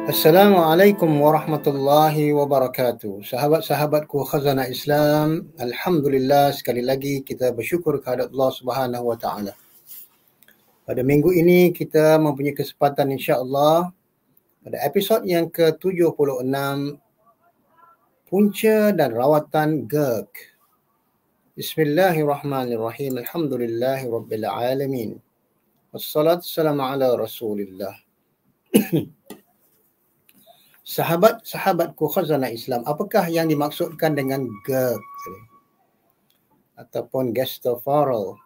Assalamualaikum warahmatullahi wabarakatuh. Sahabat-sahabatku khazanah Islam, alhamdulillah sekali lagi kita bersyukur kepada Allah Subhanahu wa taala. Pada minggu ini kita mempunyai kesempatan insya-Allah pada episod yang ke-76 punca dan rawatan GERD. Bismillahirrahmanirrahim. Alhamdulillahirabbil alamin. Wassalatu wassalamu ala Rasulillah. Sahabat-sahabatku khazanah Islam, apakah yang dimaksudkan dengan GERD ataupun gastrofaral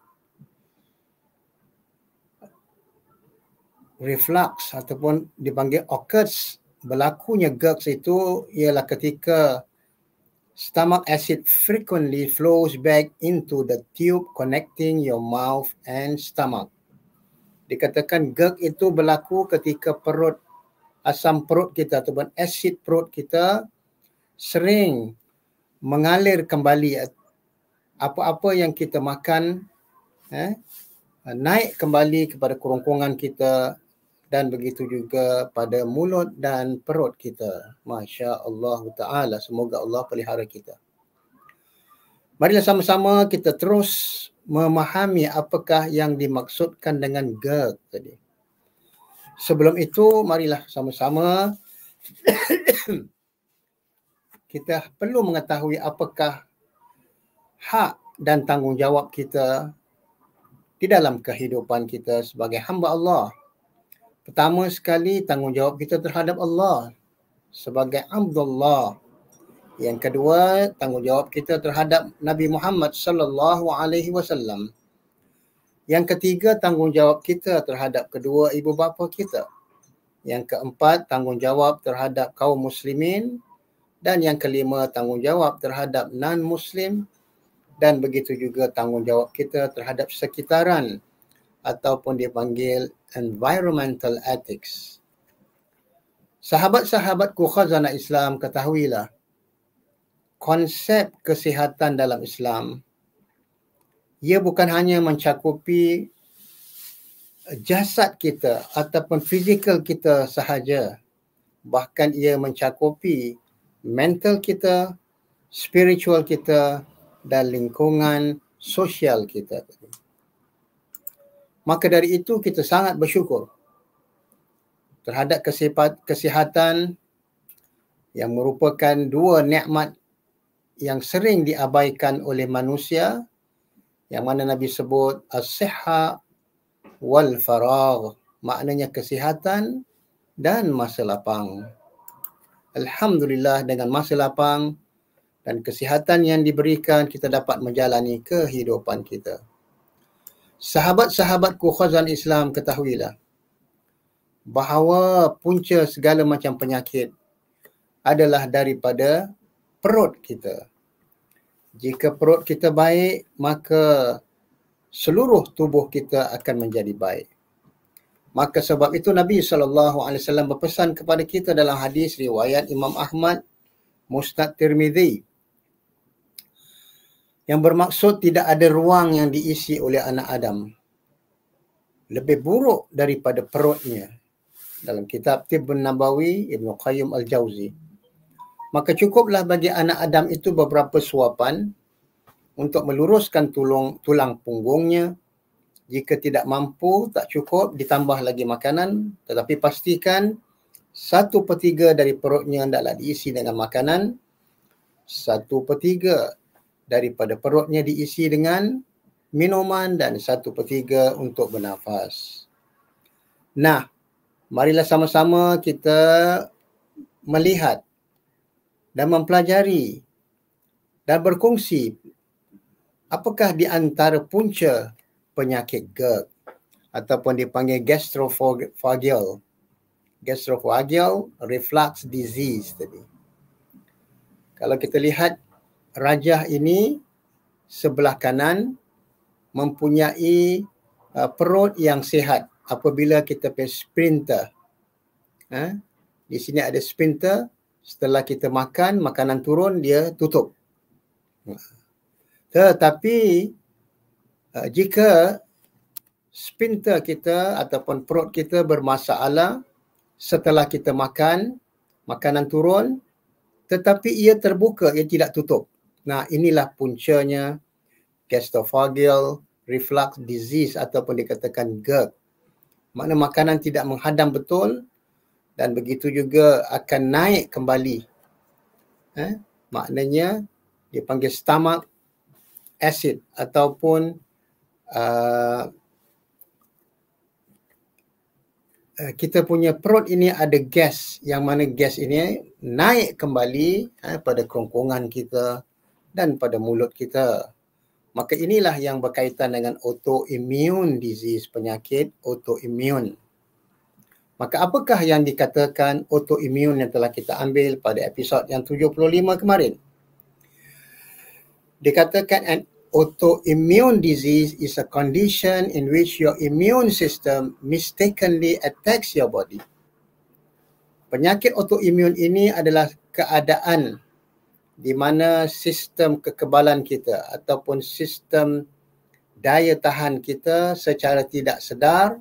reflux ataupun dipanggil occurs? Berlakunya GERD itu ialah ketika stomach acid frequently flows back into the tube connecting your mouth and stomach. Dikatakan GERD itu berlaku ketika asam perut kita ataupun asid perut kita sering mengalir kembali apa-apa yang kita makan naik kembali kepada kerongkongan kita dan begitu juga pada mulut dan perut kita. Masya Allah Ta'ala, semoga Allah pelihara kita. Marilah sama-sama kita terus memahami apakah yang dimaksudkan dengan GERD tadi. Sebelum itu, marilah sama-sama kita perlu mengetahui apakah hak dan tanggungjawab kita di dalam kehidupan kita sebagai hamba Allah. Pertama sekali, tanggungjawab kita terhadap Allah sebagai Abdullah. Yang kedua, tanggungjawab kita terhadap Nabi Muhammad sallallahu alaihi wasallam. Yang ketiga, tanggungjawab kita terhadap kedua ibu bapa kita. Yang keempat, tanggungjawab terhadap kaum muslimin. Dan yang kelima, tanggungjawab terhadap non-muslim. Dan begitu juga tanggungjawab kita terhadap sekitaran ataupun dipanggil environmental ethics. Sahabat-sahabatku khazanah Islam, ketahuilah konsep kesihatan dalam Islam, ia bukan hanya mencakupi jasad kita ataupun fizikal kita sahaja. Bahkan ia mencakupi mental kita, spiritual kita dan lingkungan sosial kita. Maka dari itu kita sangat bersyukur terhadap kesihatan yang merupakan dua nikmat yang sering diabaikan oleh manusia, yang mana Nabi sebut as-sihha wal faragh, maknanya kesihatan dan masa lapang. Alhamdulillah, dengan masa lapang dan kesihatan yang diberikan, kita dapat menjalani kehidupan kita. Sahabat-sahabatku khazan Islam, ketahuilah bahawa punca segala macam penyakit adalah daripada perut kita. Jika perut kita baik, maka seluruh tubuh kita akan menjadi baik. Maka sebab itu Nabi SAW berpesan kepada kita dalam hadis riwayat Imam Ahmad, Musnad Tirmizi, yang bermaksud tidak ada ruang yang diisi oleh anak Adam lebih buruk daripada perutnya. Dalam kitab Tibbun Nabawi, Ibnu Qayyim Al-Jauzi. Maka cukuplah bagi anak Adam itu beberapa suapan untuk meluruskan tulang punggungnya. Jika tidak mampu, tak cukup, ditambah lagi makanan. Tetapi pastikan 1/3 dari perutnya hendaklah diisi dengan makanan. 1/3 daripada perutnya diisi dengan minuman dan 1/3 untuk bernafas. Nah, marilah sama-sama kita melihat dan mempelajari dan berkongsi apakah di antara punca penyakit GERD ataupun dipanggil gastrophageal reflux disease tadi. Kalau kita lihat rajah ini sebelah kanan mempunyai perut yang sihat apabila kita pakai sphincter. Di sini ada sphincter. Setelah kita makan, makanan turun, dia tutup. Tetapi jika sphincter kita ataupun perut kita bermasalah, setelah kita makan, makanan turun, tetapi ia terbuka, ia tidak tutup. Nah, inilah puncanya gastroesophageal reflux disease ataupun dikatakan GERD. Makna makanan tidak menghadam betul dan begitu juga akan naik kembali. Maknanya dipanggil stomach acid ataupun kita punya perut ini ada gas, yang mana gas ini naik kembali pada kerongkongan kita dan pada mulut kita. Maka inilah yang berkaitan dengan autoimmune disease, penyakit autoimmune. Maka apakah yang dikatakan autoimmune yang telah kita ambil pada episod yang 75 kemarin? Dikatakan an autoimmune disease is a condition in which your immune system mistakenly attacks your body. Penyakit autoimmune ini adalah keadaan di mana sistem kekebalan kita ataupun sistem daya tahan kita secara tidak sedar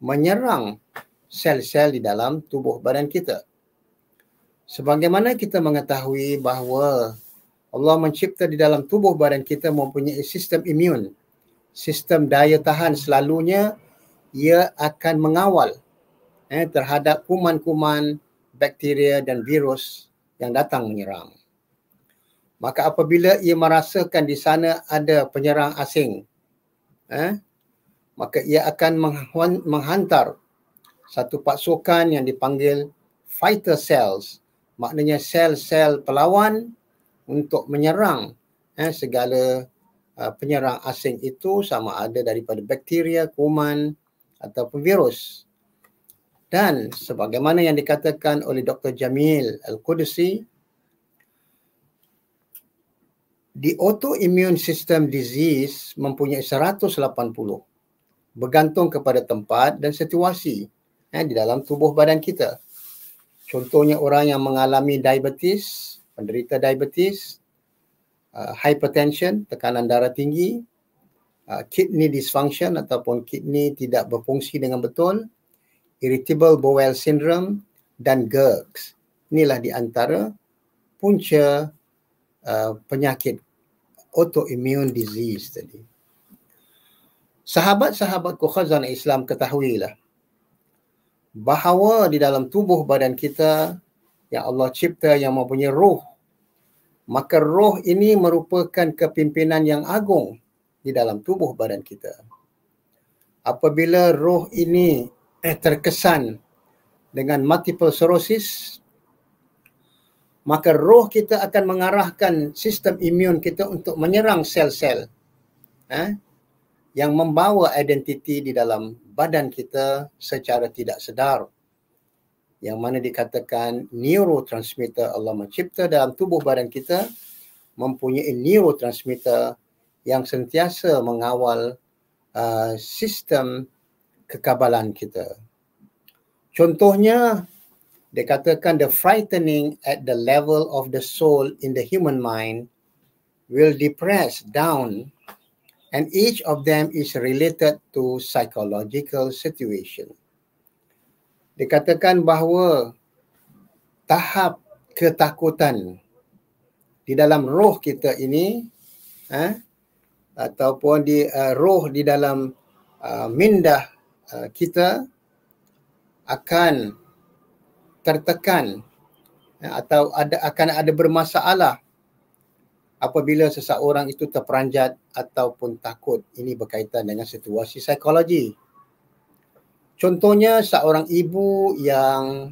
menyerang sel-sel di dalam tubuh badan kita. Sebagaimana kita mengetahui bahawa Allah mencipta di dalam tubuh badan kita mempunyai sistem imun, sistem daya tahan, selalunya ia akan mengawal terhadap kuman-kuman, bakteria dan virus yang datang menyerang. Maka apabila ia merasakan di sana ada penyerang asing, maka ia akan menghantar satu pasukan yang dipanggil fighter cells, maknanya sel-sel pelawan untuk menyerang segala penyerang asing itu, sama ada daripada bakteria, kuman ataupun virus. Dan sebagaimana yang dikatakan oleh Dr. Jamil Al-Qudusi, the autoimmune system disease mempunyai 180, bergantung kepada tempat dan situasi di dalam tubuh badan kita. Contohnya orang yang mengalami diabetes, penderita diabetes, hypertension, tekanan darah tinggi, kidney dysfunction ataupun kidney tidak berfungsi dengan betul, irritable bowel syndrome dan GERD. Inilah di antara punca penyakit autoimmune disease tadi. Sahabat-sahabatku khazanah Islam, ketahuilah bahawa di dalam tubuh badan kita yang Allah cipta yang mempunyai roh, maka roh ini merupakan kepimpinan yang agung di dalam tubuh badan kita. Apabila roh ini terkesan dengan multiple sclerosis, maka roh kita akan mengarahkan sistem imun kita untuk menyerang sel-sel yang membawa identiti di dalam badan kita secara tidak sedar. Yang mana dikatakan neurotransmitter, Allah mencipta dalam tubuh badan kita mempunyai neurotransmitter yang sentiasa mengawal sistem kekebalan kita. Contohnya, dikatakan the frightening at the level of the soul in the human mind will depress down, and each of them is related to psychological situation. Dikatakan bahawa tahap ketakutan di dalam roh kita ini, ataupun di roh di dalam minda kita akan tertekan atau akan ada bermasalah apabila seseorang itu terperanjat ataupun takut. Ini berkaitan dengan situasi psikologi. Contohnya seorang ibu yang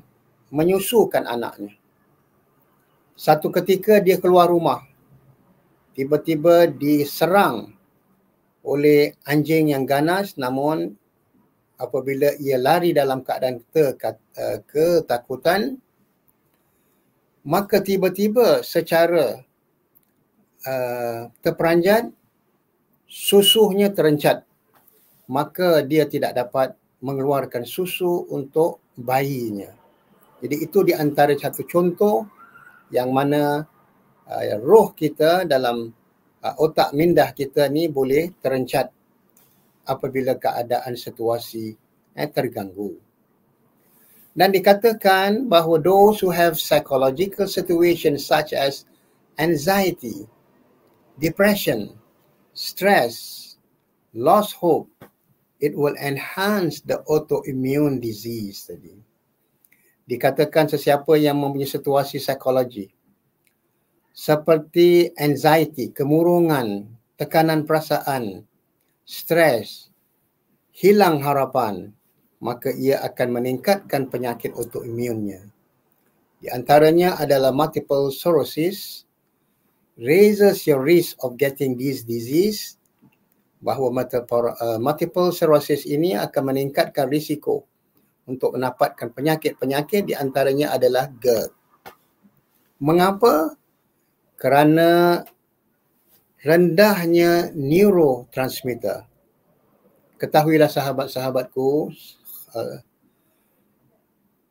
menyusukan anaknya. Satu ketika dia keluar rumah, tiba-tiba diserang oleh anjing yang ganas, namun apabila ia lari dalam keadaan ketakutan, maka tiba-tiba secara terperanjat, susunya terencat. Maka dia tidak dapat mengeluarkan susu untuk bayinya. Jadi itu di antara satu contoh yang mana roh kita dalam otak minda kita ni boleh terencat apabila keadaan situasi terganggu. Dan dikatakan bahawa those who have psychological situations such as anxiety, depression, stress, lost hope, it will enhance the autoimmune disease tadi. Dikatakan sesiapa yang mempunyai situasi psikologi seperti anxiety, kemurungan, tekanan perasaan, stres, hilang harapan, maka ia akan meningkatkan penyakit autoimunnya. Di antaranya adalah multiple sclerosis, raises your risk of getting this disease, bahawa multiple sclerosis ini akan meningkatkan risiko untuk mendapatkan penyakit-penyakit, di antaranya adalah GERD. Mengapa? Kerana rendahnya neurotransmitter. Ketahuilah sahabat-sahabatku,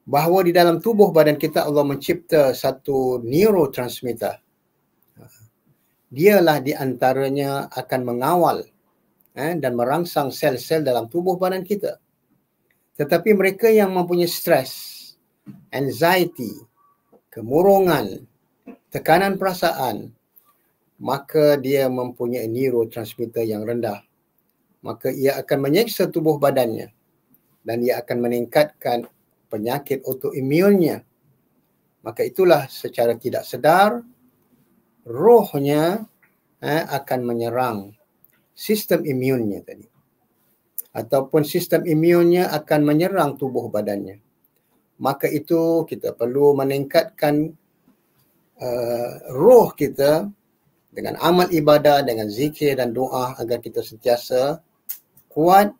bahawa di dalam tubuh badan kita Allah mencipta satu neurotransmitter. Dialah di antaranya akan mengawal dan merangsang sel-sel dalam tubuh badan kita. Tetapi mereka yang mempunyai stres, anxiety, kemurungan, tekanan perasaan, maka dia mempunyai neurotransmitter yang rendah. Maka ia akan menyeksa tubuh badannya dan ia akan meningkatkan penyakit autoimunnya. Maka itulah secara tidak sedar rohnya akan menyerang sistem imunnya tadi. Ataupun sistem imunnya akan menyerang tubuh badannya. Maka itu kita perlu meningkatkan roh kita dengan amal ibadah, dengan zikir dan doa agar kita sentiasa kuat,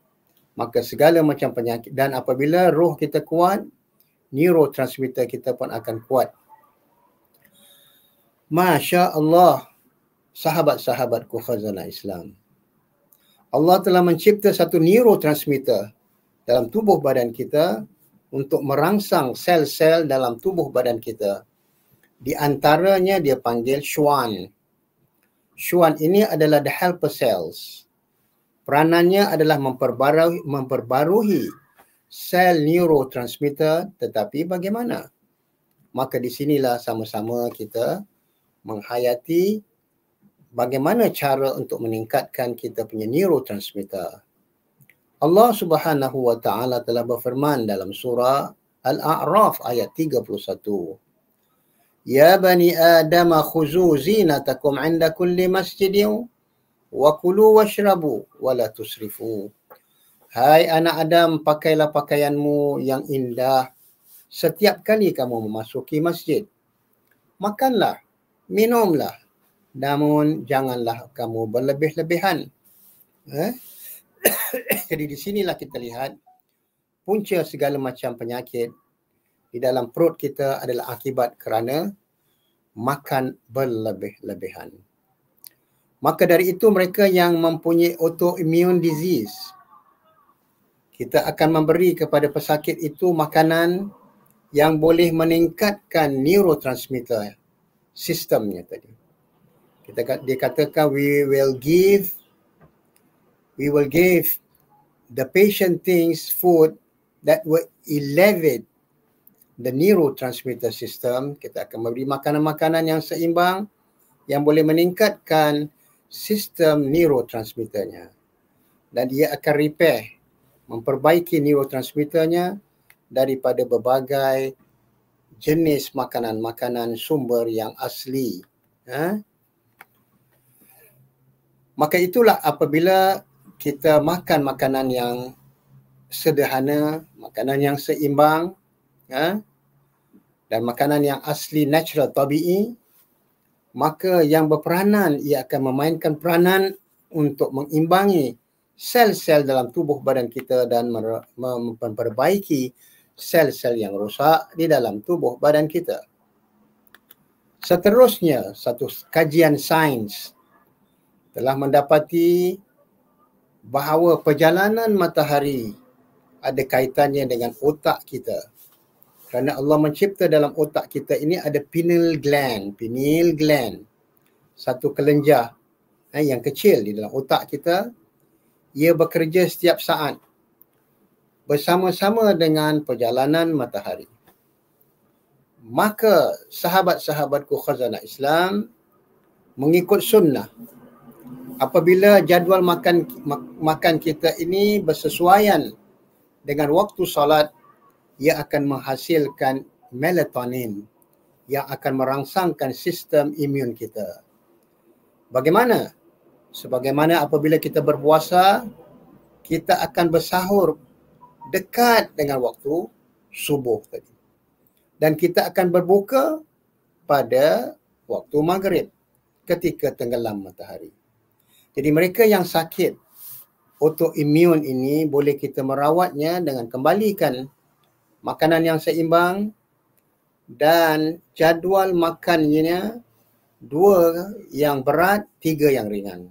maka segala macam penyakit. Dan apabila roh kita kuat, neurotransmitter kita pun akan kuat. Masya Allah, sahabat-sahabatku khazanah Islam. Allah telah mencipta satu neurotransmitter dalam tubuh badan kita untuk merangsang sel-sel dalam tubuh badan kita. Di antaranya dia panggil Schwann. Schwann ini adalah the helper cells. Peranannya adalah memperbarui sel neurotransmitter, tetapi bagaimana? Maka di sinilah sama-sama kita menghayati bagaimana cara untuk meningkatkan kita punya neurotransmitter. Allah Subhanahu wa taala telah berfirman dalam surah Al-A'raf ayat 31. Ya bani Adam khuzu zinatakum 'inda kulli masjidin wa kulu washrabu wa la tusrifu. Hai anak Adam, pakailah pakaianmu yang indah setiap kali kamu memasuki masjid. Makanlah, minumlah, namun janganlah kamu berlebih-lebihan. Jadi di sinilah kita lihat punca segala macam penyakit di dalam perut kita adalah akibat kerana makan berlebih-lebihan. Maka dari itu mereka yang mempunyai autoimmune disease, kita akan memberi kepada pesakit itu makanan yang boleh meningkatkan neurotransmitter sistemnya tadi. Dia katakan we will give the patient things food that will elevate the neurotransmitter system. Kita akan memberi makanan-makanan yang seimbang yang boleh meningkatkan sistem neurotransmitternya. Dan dia akan repair, memperbaiki neurotransmitternya daripada berbagai jenis makanan-makanan sumber yang asli. Maka itulah apabila kita makan makanan yang sederhana, makanan yang seimbang, dan makanan yang asli, natural, tabi'i, maka yang berperanan, ia akan memainkan peranan untuk mengimbangi sel-sel dalam tubuh badan kita dan memperbaiki sel-sel yang rosak di dalam tubuh badan kita. Seterusnya, satu kajian sains telah mendapati bahawa perjalanan matahari ada kaitannya dengan otak kita. Kerana Allah mencipta dalam otak kita ini ada pineal gland, satu kelenjar yang kecil di dalam otak kita. Ia bekerja setiap saat bersama-sama dengan perjalanan matahari. Maka sahabat-sahabatku khazanah Islam mengikut sunnah. Apabila jadual makan kita ini bersesuaian dengan waktu solat, ia akan menghasilkan melatonin yang akan merangsangkan sistem imun kita. Bagaimana? Sebagaimana apabila kita berpuasa, kita akan bersahur dekat dengan waktu subuh tadi. Dan kita akan berbuka pada waktu maghrib ketika tenggelam matahari. Jadi mereka yang sakit autoimun ini boleh kita merawatnya dengan kembalikan makanan yang seimbang dan jadual makannya 2 yang berat, 3 yang ringan.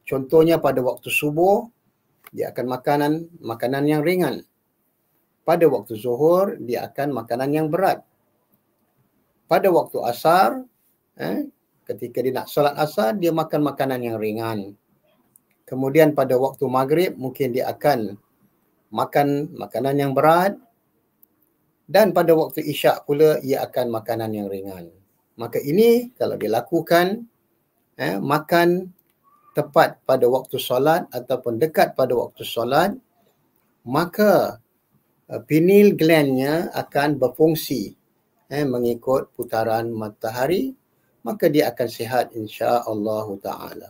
Contohnya pada waktu subuh dia akan makanan yang ringan. Pada waktu zuhur dia akan makanan yang berat. Pada waktu asar ketika dia nak solat asar, dia makan makanan yang ringan. Kemudian pada waktu maghrib, mungkin dia akan makan makanan yang berat. Dan pada waktu isyak pula, ia akan makanan yang ringan. Maka ini kalau dilakukan, makan tepat pada waktu solat ataupun dekat pada waktu solat, maka pineal gland-nya akan berfungsi mengikut putaran matahari, maka dia akan sihat insya-Allah ta'ala.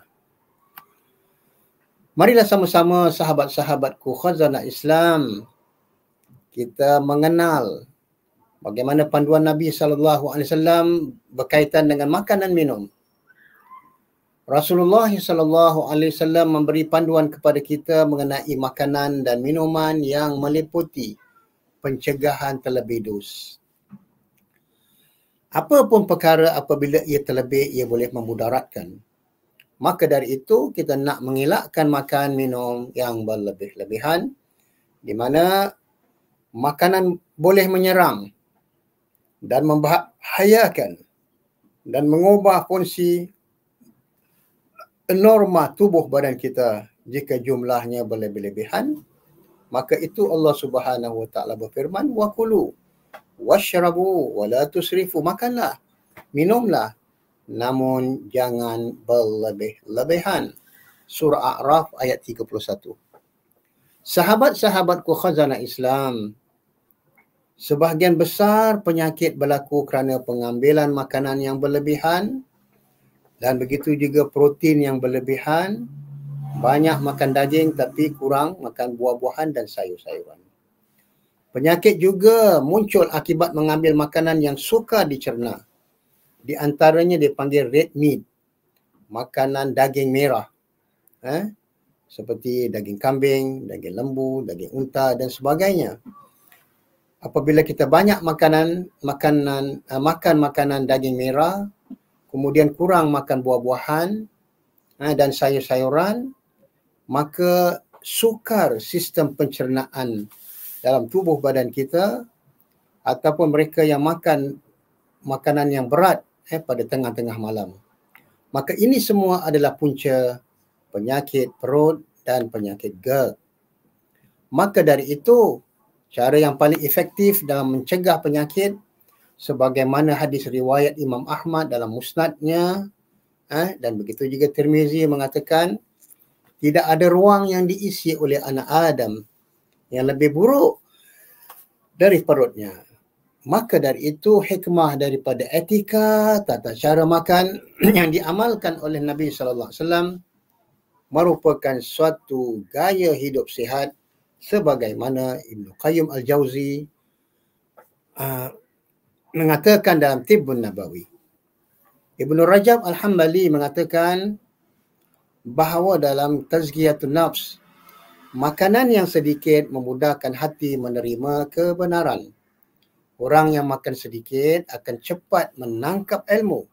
Marilah sama-sama sahabat-sahabatku khazanah Islam, kita mengenal bagaimana panduan Nabi SAW berkaitan dengan makan dan minum. Rasulullah SAW memberi panduan kepada kita mengenai makanan dan minuman yang meliputi pencegahan terlebih dus. Apapun perkara apabila ia terlebih, ia boleh memudaratkan. Maka dari itu kita nak mengelakkan makan minum yang berlebih-lebihan, di mana makanan boleh menyerang dan membahayakan dan mengubah fungsi norma tubuh badan kita jika jumlahnya berlebih-lebihan. Maka itu Allah Subhanahu Wa Taala berfirman, wa kulu washrabu wa la tusrifu, makanlah, minumlah, namun jangan berlebih-lebihan. Surah A'raf ayat 31. Sahabat-sahabatku khazanah Islam, sebahagian besar penyakit berlaku kerana pengambilan makanan yang berlebihan dan begitu juga protein yang berlebihan. Banyak makan daging tapi kurang makan buah-buahan dan sayur-sayuran. Penyakit juga muncul akibat mengambil makanan yang sukar dicerna. Di antaranya dipanggil red meat, makanan daging merah. Seperti daging kambing, daging lembu, daging unta dan sebagainya. Apabila kita banyak makan makanan daging merah, kemudian kurang makan buah-buahan dan sayur-sayuran, maka sukar sistem pencernaan dalam tubuh badan kita, ataupun mereka yang makan makanan yang berat pada tengah-tengah malam. Maka ini semua adalah punca penyakit perut dan penyakit GERD. Maka dari itu, cara yang paling efektif dalam mencegah penyakit, sebagaimana hadis riwayat Imam Ahmad dalam musnadnya, dan begitu juga Tirmizi mengatakan, tidak ada ruang yang diisi oleh anak Adam yang lebih buruk dari perutnya. Maka dari itu hikmah daripada etika tata cara makan yang diamalkan oleh Nabi SAW merupakan suatu gaya hidup sihat, sebagaimana Ibnu Qayyim Al-Jauzi mengatakan dalam Tibbun Nabawi. Ibnu Rajab Al-Hambali mengatakan bahawa dalam Tazkiyatun Nafs, makanan yang sedikit memudahkan hati menerima kebenaran. Orang yang makan sedikit akan cepat menangkap ilmu.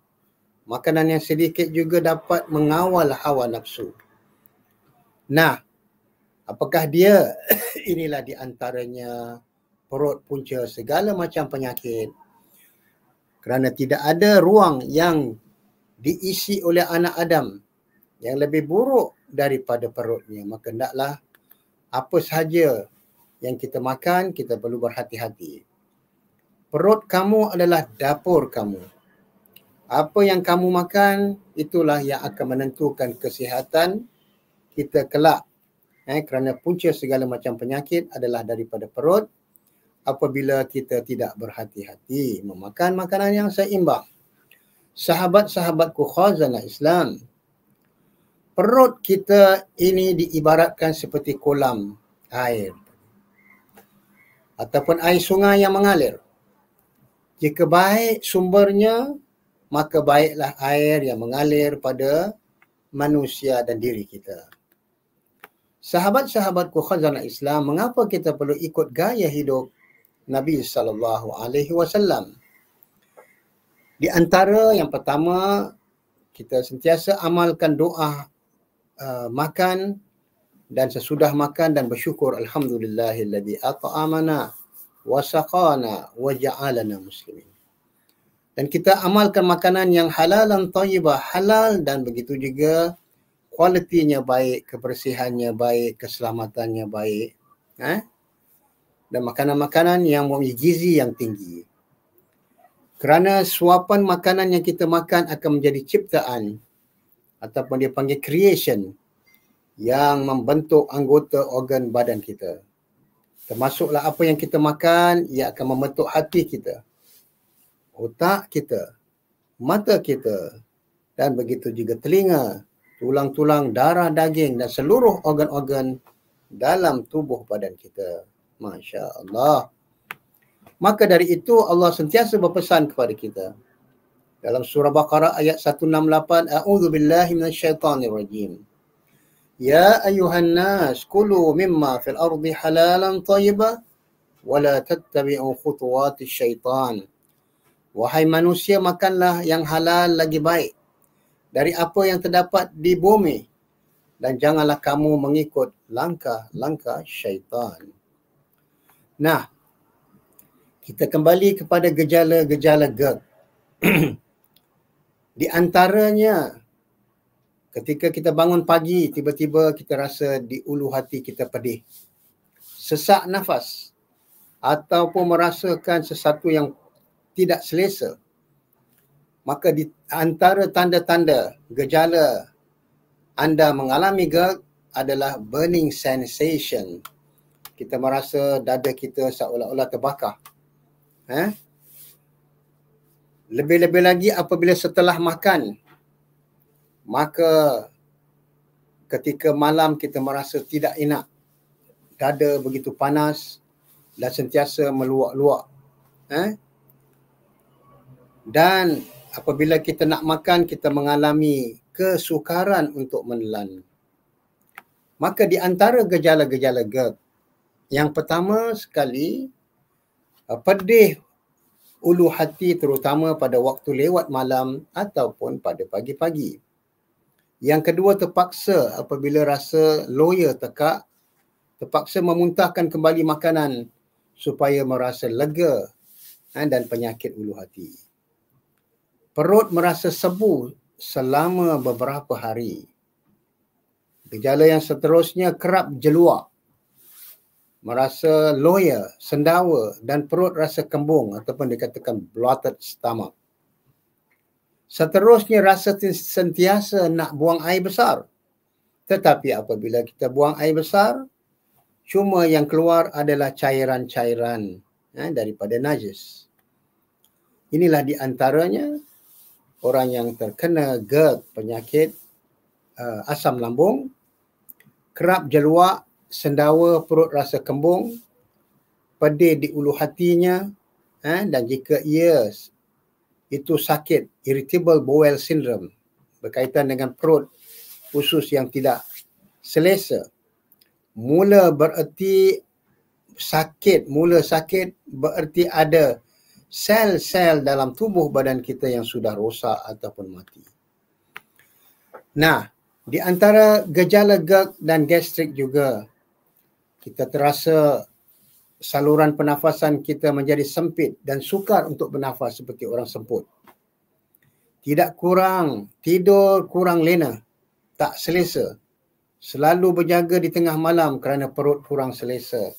Makanan yang sedikit juga dapat mengawal hawa nafsu. Nah, apakah dia? Inilah di antaranya perut punca segala macam penyakit. Kerana tidak ada ruang yang diisi oleh anak Adam yang lebih buruk daripada perutnya. Maka hendaklah apa sahaja yang kita makan, kita perlu berhati-hati. Perut kamu adalah dapur kamu. Apa yang kamu makan, itulah yang akan menentukan kesihatan kita kelak. Kerana punca segala macam penyakit adalah daripada perut apabila kita tidak berhati-hati memakan makanan yang seimbang. Sahabat-sahabatku khazanah Islam, perut kita ini diibaratkan seperti kolam air ataupun air sungai yang mengalir. Jika baik sumbernya, maka baiklah air yang mengalir pada manusia dan diri kita. Sahabat-sahabatku khazanah Islam, mengapa kita perlu ikut gaya hidup Nabi SAW? Di antara yang pertama, kita sentiasa amalkan doa makan dan sesudah makan dan bersyukur, alhamdulillahilladzi at'amana wa saqana wa ja'alana muslimin. Dan kita amalkan makanan yang halalan thayyibah, halal, dan begitu juga kualitinya baik, kebersihannya baik, keselamatannya baik. Dan makanan-makanan yang mempunyai gizi yang tinggi. Kerana suapan makanan yang kita makan akan menjadi ciptaan ataupun dia panggil creation yang membentuk anggota organ badan kita. Termasuklah apa yang kita makan, ia akan membentuk hati kita, otak kita, mata kita, dan begitu juga telinga, tulang-tulang, darah, daging dan seluruh organ-organ dalam tubuh badan kita. Masya Allah. Maka dari itu Allah sentiasa berpesan kepada kita dalam surah Baqarah ayat 168, A'udzubillahi minasyaitanirrajim. Ya ayuhan nas, kulu mimma fil ardi halalan thayyibah wa la tattabi'u khutuwatis syaitan. Wahai manusia, makanlah yang halal lagi baik dari apa yang terdapat di bumi dan janganlah kamu mengikut langkah-langkah syaitan. Nah, kita kembali kepada gejala-gejala GERD. Di antaranya, ketika kita bangun pagi, tiba-tiba kita rasa di ulu hati kita pedih, sesak nafas, ataupun merasakan sesuatu yang tidak selesa. Maka di antara tanda-tanda gejala anda mengalami GERD adalah burning sensation. Kita merasa dada kita seolah-olah terbakar. Lebih-lebih lagi apabila setelah makan, maka ketika malam kita merasa tidak enak, dada begitu panas dan sentiasa meluak-luak. Dan apabila kita nak makan, kita mengalami kesukaran untuk menelan. Maka di antara gejala-gejala GERD, yang pertama sekali, pedih ulu hati terutama pada waktu lewat malam ataupun pada pagi-pagi. Yang kedua, terpaksa apabila rasa loya tekak, terpaksa memuntahkan kembali makanan supaya merasa lega dan penyakit ulu hati. Perut merasa sebu selama beberapa hari. Gejala yang seterusnya, kerap jeluak, merasa loya, sendawa dan perut rasa kembung ataupun dikatakan bloated stomach. Seterusnya, rasa sentiasa nak buang air besar. Tetapi apabila kita buang air besar, cuma yang keluar adalah cairan-cairan daripada najis. Inilah di antaranya orang yang terkena GERD, penyakit asam lambung, kerap jeluak, sendawa, perut rasa kembung, pedih di ulu hatinya, dan jika ia itu sakit, irritable bowel syndrome, berkaitan dengan perut, usus yang tidak selesa. Mula sakit bererti ada sel-sel dalam tubuh badan kita yang sudah rosak ataupun mati. Nah, di antara gejala GERD dan gastrik juga, kita terasa saluran pernafasan kita menjadi sempit dan sukar untuk bernafas seperti orang semput. Tidak kurang, tidur kurang lena, tak selesa. Selalu berjaga di tengah malam kerana perut kurang selesa.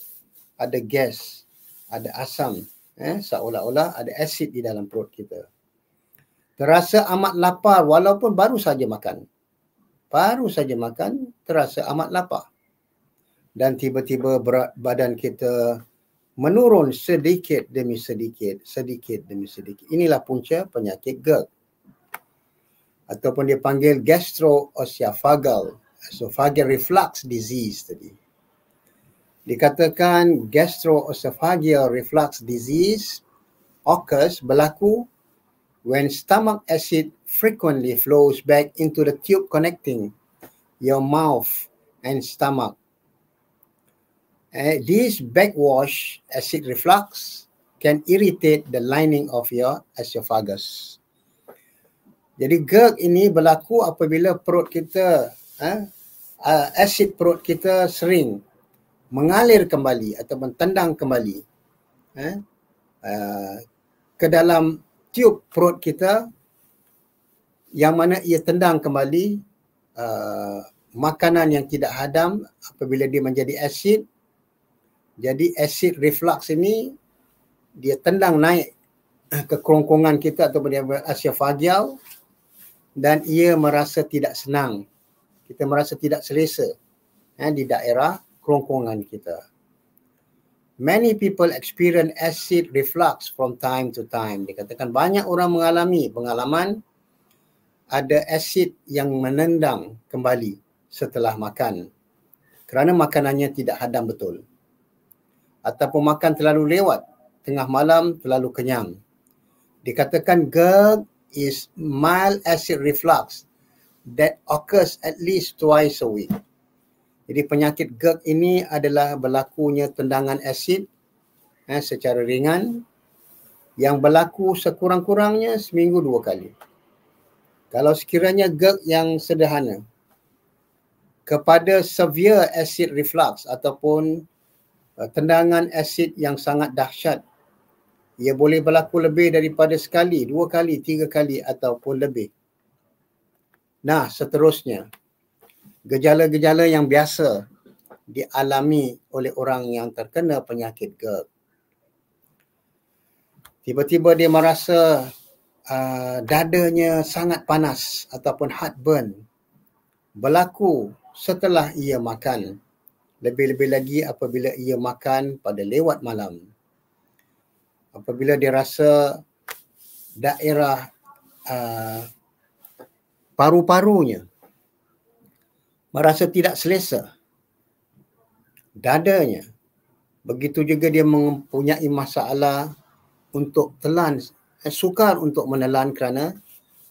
ada gas, ada asam, seolah-olah ada asid di dalam perut kita. Terasa amat lapar walaupun baru saja makan. Baru saja makan, terasa amat lapar. Dan tiba-tiba berat badan kita menurun sedikit demi sedikit, sedikit demi sedikit. Inilah punca penyakit GERD. Ataupun dia panggil gastroesophageal reflux disease tadi. Dikatakan gastroesophageal reflux disease occurs, berlaku when stomach acid frequently flows back into the tube connecting your mouth and stomach. This backwash acid reflux can irritate the lining of your esophagus. Jadi GERD ini berlaku apabila perut kita, asid perut kita sering mengalir kembali atau tendang kembali ke dalam tube perut kita, yang mana ia tendang kembali makanan yang tidak hadam apabila dia menjadi asid. Jadi acid reflux ini dia tendang naik ke kerongkongan kita ataupun dia esophageal, dan ia merasa tidak senang. Kita merasa tidak selesa di daerah kerongkongan kita. Many people experience acid reflux from time to time. Dikatakan banyak orang mengalami pengalaman ada asid yang menendang kembali setelah makan kerana makanannya tidak hadam betul. Ataupun makan terlalu lewat, tengah malam terlalu kenyang. Dikatakan GERD is mild acid reflux that occurs at least twice a week. Jadi penyakit GERD ini adalah berlakunya tendangan asid secara ringan yang berlaku sekurang-kurangnya seminggu 2 kali. Kalau sekiranya GERD yang sederhana kepada severe acid reflux ataupun tendangan asid yang sangat dahsyat, ia boleh berlaku lebih daripada sekali, 2 kali, 3 kali ataupun lebih. Nah, seterusnya, gejala-gejala yang biasa dialami oleh orang yang terkena penyakit GERD. Tiba-tiba dia merasa dadanya sangat panas ataupun heartburn. Berlaku setelah ia makan. Lebih-lebih lagi apabila ia makan pada lewat malam. Apabila dia rasa daerah paru-parunya merasa tidak selesa, dadanya, begitu juga dia mempunyai masalah untuk telan, sukar untuk menelan kerana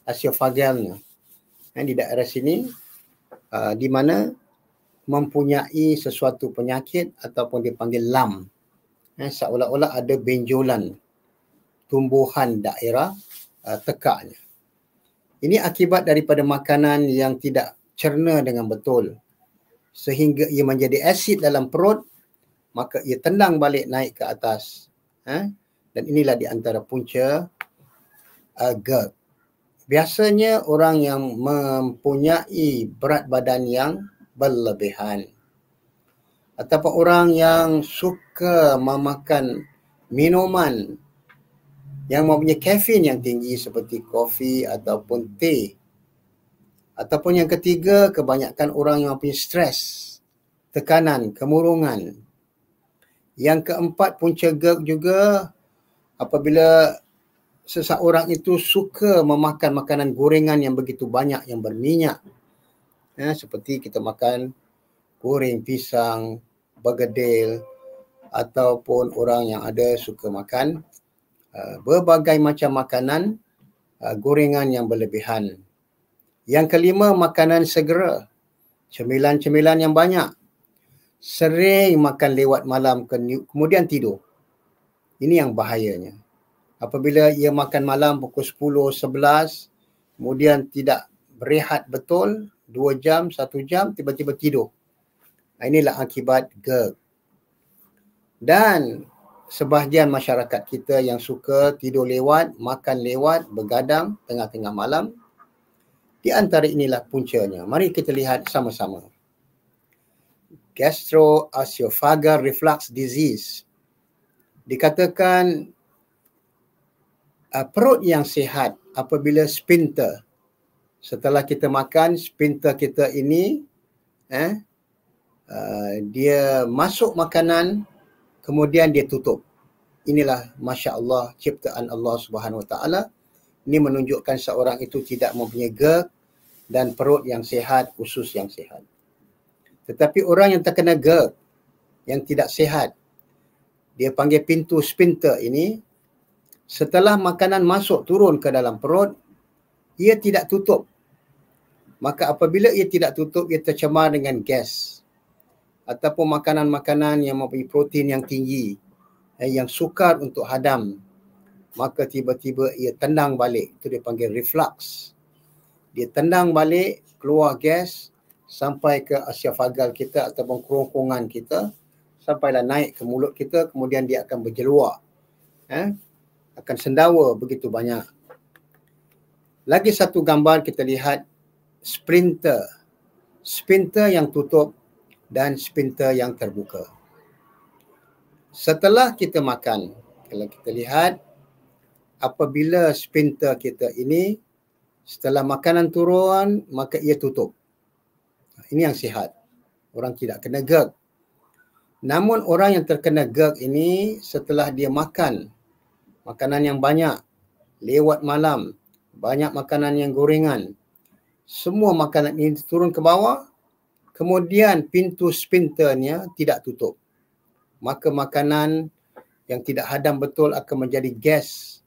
esophagealnya. Di daerah sini, di mana mempunyai sesuatu penyakit ataupun dipanggil lump. Seolah-olah ada benjolan tumbuhan daerah tekaknya. Ini akibat daripada makanan yang tidak cerna dengan betul sehingga ia menjadi asid dalam perut, maka ia tendang balik naik ke atas. Dan inilah di antara punca GERD. Biasanya orang yang mempunyai berat badan yang berlebihan ataupun orang yang suka memakan minuman yang mempunyai kafein yang tinggi seperti kopi ataupun teh. Ataupun yang ketiga, kebanyakan orang yang mempunyai stres, tekanan, kemurungan. Yang keempat, punca GERD juga apabila seseorang itu suka memakan makanan gorengan yang begitu banyak, yang berminyak. Seperti kita makan goreng pisang, bergedil, ataupun orang yang ada suka makan berbagai macam makanan gorengan yang berlebihan. Yang kelima, makanan segera, cemilan-cemilan yang banyak. Sering makan lewat malam kemudian tidur. Ini yang bahayanya. Apabila ia makan malam pukul 10, 11, kemudian tidak berehat betul, 2 jam, 1 jam, tiba-tiba tidur. Inilah akibat GERD. Dan sebahagian masyarakat kita yang suka tidur lewat, makan lewat, begadang tengah-tengah malam. Di antara inilah puncanya. Mari kita lihat sama-sama. gastroesophageal reflux disease. Dikatakan perut yang sihat apabila sphincter, setelah kita makan, sphincter kita ini dia masuk makanan, kemudian dia tutup. Inilah Masya Allah ciptaan Allah Subhanahu Wa Taala. Ini menunjukkan seorang itu tidak mempunyai GERD dan perut yang sihat, usus yang sihat. Tetapi orang yang terkena GERD, yang tidak sihat, dia panggil pintu sphincter ini, setelah makanan masuk turun ke dalam perut, ia tidak tutup. Maka apabila ia tidak tutup, ia tercemar dengan gas. Ataupun makanan-makanan yang mempunyai protein yang tinggi, yang sukar untuk hadam, maka tiba-tiba ia tendang balik. Itu dia panggil reflux. Dia tendang balik, keluar gas sampai ke esophageal kita ataupun kerongkongan kita, sampailah naik ke mulut kita, kemudian dia akan berjeluar. Akan sendawa begitu banyak. Lagi satu gambar kita lihat sphincter. Sphincter yang tutup dan sphincter yang terbuka. Setelah kita makan, kalau kita lihat apabila sphincter kita ini setelah makanan turun, maka ia tutup. Ini yang sihat. Orang tidak kena GERD. Namun orang yang terkena GERD ini setelah dia makan makanan yang banyak, lewat malam, banyak makanan yang gorengan, semua makanan ini turun ke bawah, kemudian pintu sphincternya tidak tutup. Maka makanan yang tidak hadam betul akan menjadi gas.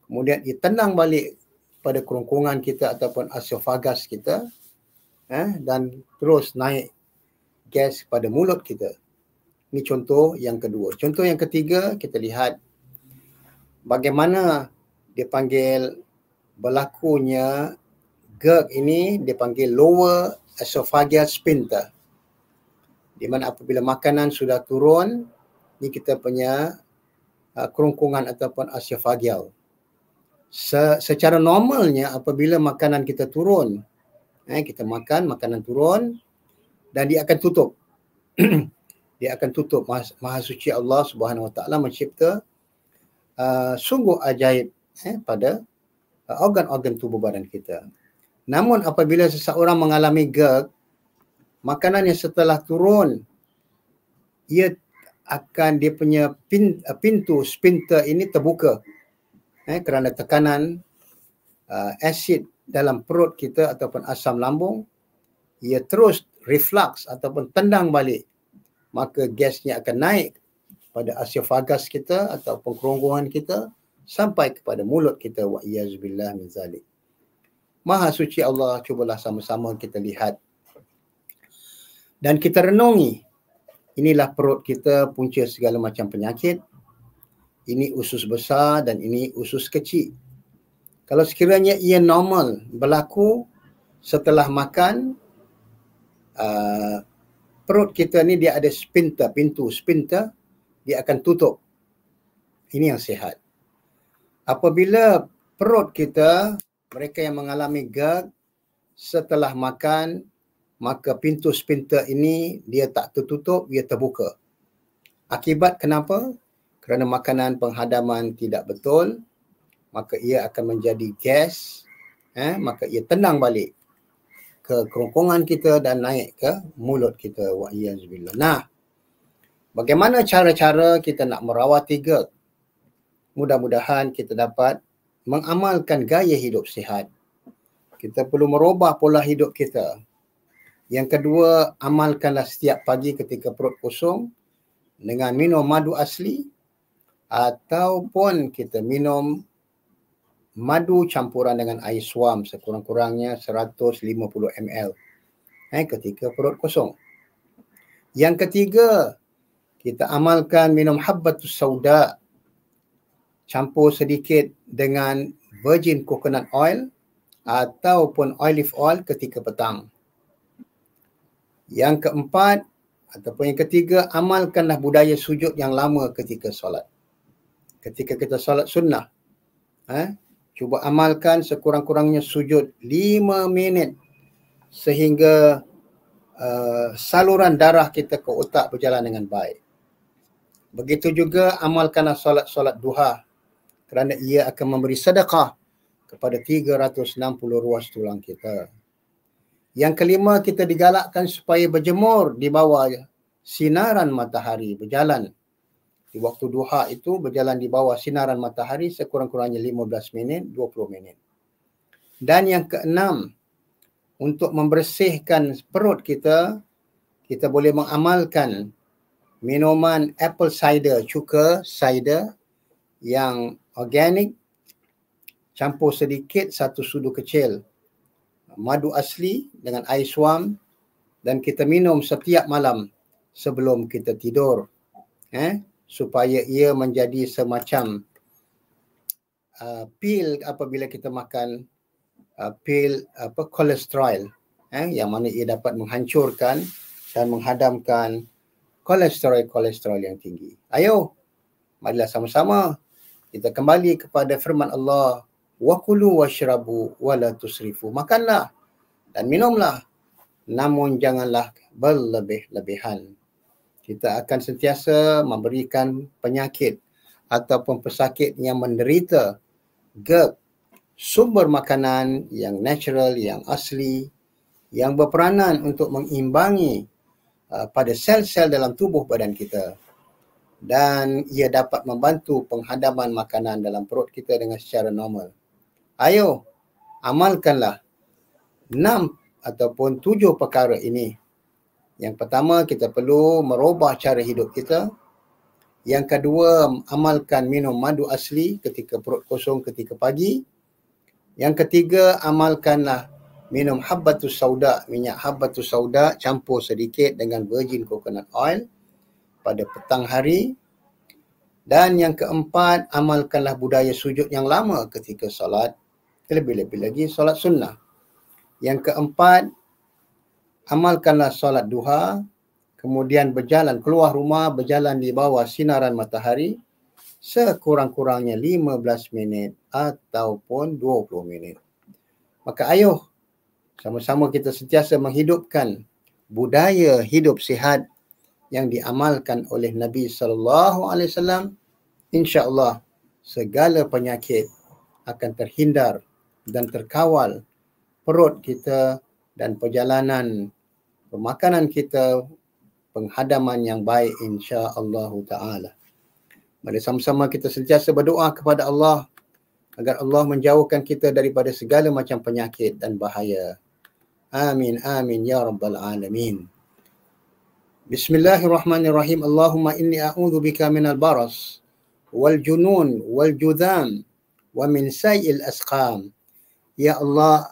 Kemudian ia tendang balik pada kerongkongan kita ataupun esophagus kita, dan terus naik gas pada mulut kita. Ini contoh yang kedua. Contoh yang ketiga, kita lihat bagaimana dia panggil berlakunya GERD ini, dia panggil lower esophageal sphincter. Di mana apabila makanan sudah turun, ni kita punya kerongkongan ataupun esophageal. Secara normalnya apabila makanan kita turun, kita makan, makanan turun dan dia akan tutup. Dia akan tutup. Maha suci Allah Subhanahu Wa Taala mencipta sungguh ajaib pada organ-organ tubuh badan kita. Namun apabila seseorang mengalami GERD, makanan yang setelah turun, dia punya pintu sphincter ini terbuka kerana tekanan asid dalam perut kita ataupun asam lambung, ia terus reflux ataupun tendang balik, maka gasnya akan naik pada esophagus kita ataupun kerongkongan kita sampai kepada mulut kita. Wa iyyazubillah min zalik. Maha suci Allah, cubalah sama-sama kita lihat dan kita renungi. Inilah perut kita, punca segala macam penyakit. Ini usus besar dan ini usus kecil. Kalau sekiranya ia normal berlaku setelah makan, perut kita ni dia ada sphincter, pintu sphincter, dia akan tutup. Ini yang sihat. Apabila perut kita, mereka yang mengalami GERD, setelah makan, maka pintu sphincter ini dia tak tertutup, dia terbuka. Akibat kenapa? Kerana makanan penghadaman tidak betul, maka ia akan menjadi gas, maka ia tendang balik ke kerongkongan kita dan naik ke mulut kita. Wa iyyazubillah. Nah, bagaimana cara-cara kita nak merawati GERD? Mudah-mudahan kita dapat mengamalkan gaya hidup sihat. Kita perlu merubah pola hidup kita. Yang kedua, amalkanlah setiap pagi ketika perut kosong dengan minum madu asli ataupun kita minum madu campuran dengan air suam sekurang-kurangnya 150 ml ketika perut kosong. Yang ketiga, kita amalkan minum habbatus sauda campur sedikit dengan virgin coconut oil ataupun olive oil ketika petang. Yang keempat ataupun yang ketiga, amalkanlah budaya sujud yang lama ketika solat. Ketika kita solat sunnah, cuba amalkan sekurang-kurangnya sujud 5 minit sehingga saluran darah kita ke otak berjalan dengan baik. Begitu juga amalkanlah solat duha kerana ia akan memberi sedekah kepada 360 ruas tulang kita. Yang kelima, kita digalakkan supaya berjemur di bawah sinaran matahari, berjalan di waktu duha itu, berjalan di bawah sinaran matahari sekurang-kurangnya 15 minit, 20 minit. Dan yang keenam, untuk membersihkan perut kita, kita boleh mengamalkan minuman apple cider, cuka cider yang organik, campur sedikit 1 sudu kecil madu asli dengan air suam, dan kita minum setiap malam sebelum kita tidur, supaya ia menjadi semacam pil apabila kita makan pil kolesterol, yang mana ia dapat menghancurkan dan menghadamkan kolesterol yang tinggi. Ayo, marilah sama-sama kita kembali kepada firman Allah, wa kulu washrabu wa la tusrifu. Makanlah dan minumlah, namun janganlah berlebih-lebihan. Kita akan sentiasa memberikan penyakit ataupun pesakit yang menderita GERD, sumber makanan yang natural, yang asli, yang berperanan untuk mengimbangi pada sel-sel dalam tubuh badan kita. Dan ia dapat membantu penghadaman makanan dalam perut kita dengan secara normal. Ayo, amalkanlah 6 ataupun 7 perkara ini. Yang pertama, kita perlu merubah cara hidup kita. Yang kedua, amalkan minum madu asli ketika perut kosong ketika pagi. Yang ketiga, amalkanlah minum habbatus sauda, minyak habbatus sauda campur sedikit dengan virgin coconut oil pada petang hari. Dan yang keempat, amalkanlah budaya sujud yang lama ketika solat, terlebih-lebih lagi solat sunnah. Yang keempat, amalkanlah solat duha, kemudian berjalan keluar rumah, berjalan di bawah sinaran matahari sekurang-kurangnya 15 minit ataupun 20 minit. Maka ayo, sama-sama kita sentiasa menghidupkan budaya hidup sihat yang diamalkan oleh Nabi SAW. InsyaAllah segala penyakit akan terhindar dan terkawal. Perut kita dan perjalanan pemakanan kita, penghadaman yang baik insya-Allah ta'ala. Mari sama-sama kita sentiasa berdoa kepada Allah agar Allah menjauhkan kita daripada segala macam penyakit dan bahaya. Amin, amin, ya rabbal alamin. Bismillahirrahmanirrahim. Allahumma inni a'udhu bika minal baras, wal junun, wal judham, wa min say'il asqam. Ya Allah,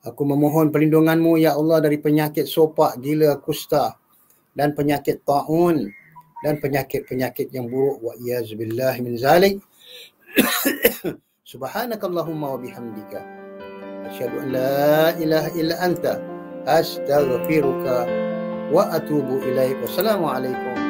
aku memohon perlindunganmu, ya Allah, dari penyakit sopak, gila, kusta, dan penyakit ta'un, dan penyakit-penyakit yang buruk. Wa iyazubillah min zalik. Subhanakallahumma wa bihamdika, asyhadu an la ilaha illa anta, astaghfiruka wa atubu ilaik. Wassalamualaikum